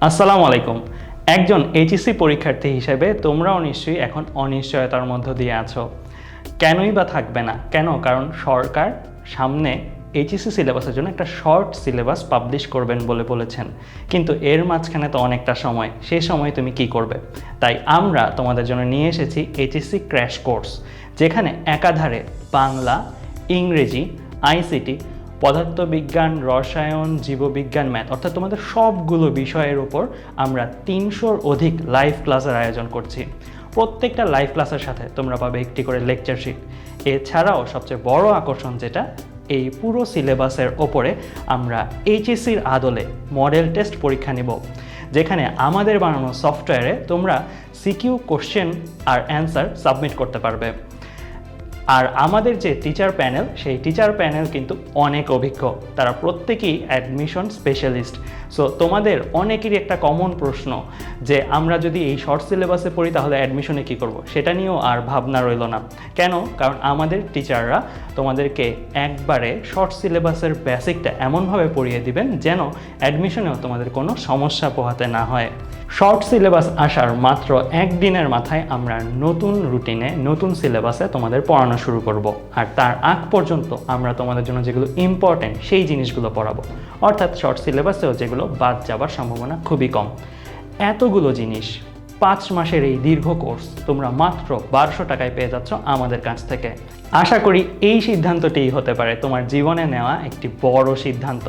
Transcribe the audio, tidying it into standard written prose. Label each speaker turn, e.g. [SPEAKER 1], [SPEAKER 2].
[SPEAKER 1] আসসালামু আলাইকুম। একজন এইচএসসি পরীক্ষার্থী হিসেবে তোমরাও নিশ্চয়ই এখন অনিশ্চয়তার মধ্য দিয়ে আছো। কেনই বা থাকবে না? কেন? কারণ সরকার সামনে এইচএসসি সিলেবাসের জন্য একটা শর্ট সিলেবাস পাবলিশ করবেন বলে বলেছেন। কিন্তু এর মাঝখানে তো অনেকটা সময়, সেই সময় তুমি কি করবে? তাই আমরা তোমাদের জন্য নিয়ে এসেছি এইচএসসি ক্র্যাশ কোর্স, যেখানে একাধারে বাংলা, ইংরেজি, আইসিটি, পদার্থবিজ্ঞান, রসায়ন, জীববিজ্ঞান, ম্যাথ অর্থাৎ তোমাদের সবগুলো বিষয়ের উপর আমরা ৩০০-র অধিক লাইভ ক্লাসের আয়োজন করছি। প্রত্যেকটা লাইভ ক্লাসের সাথে তোমরা পাবে একটি করে লেকচার শিট। এছাড়াও সবচেয়ে বড় আকর্ষণ যেটা, এই পুরো সিলেবাসের ওপরে আমরা এইচএসসির আদলে মডেল টেস্ট পরীক্ষা নিব, যেখানে আমাদের বানানো সফটওয়্যারে তোমরা সিকিউ কোশ্চেন আর অ্যান্সার সাবমিট করতে পারবে। আর আমাদের যে টিচার প্যানেল, সেই টিচার প্যানেল কিন্তু অনেক অভিজ্ঞ, তারা প্রত্যেকেই অ্যাডমিশন স্পেশালিস্ট। সো তোমাদের অনেকেরই একটা কমন প্রশ্ন যে আমরা যদি এই শর্ট সিলেবাসে পড়ি তাহলে অ্যাডমিশনে কী করব, সেটা নিয়েও আর ভাবনা রইল না। কেন? কারণ আমাদের টিচাররা তোমাদেরকে একবারে শর্ট সিলেবাসের বেসিকটা এমনভাবে পড়িয়ে দিবেন যেন অ্যাডমিশনেও তোমাদের কোনো সমস্যা পোহাতে না হয়। শর্ট সিলেবাস আসার মাত্র একদিনের মাথায় আমরা নতুন রুটিনে, নতুন সিলেবাসে তোমাদের পড়ানো শুরু করব। আর তার আগ পর্যন্ত আমরা তোমাদের জন্য যেগুলো ইম্পর্টেন্ট সেই জিনিসগুলো পড়াবো, অর্থাৎ শর্ট সিলেবাসেও যেগুলো বাদ যাবার সম্ভাবনা খুবই কম। এতগুলো জিনিস 5 মাসের এই দীর্ঘ কোর্স তোমরা মাত্র 1200 টাকায় পেয়ে যাচ্ছ আমাদের কাছ থেকে। আশা করি এই সিদ্ধান্তটিই হতে পারে তোমার জীবনে নেওয়া একটি বড় সিদ্ধান্ত।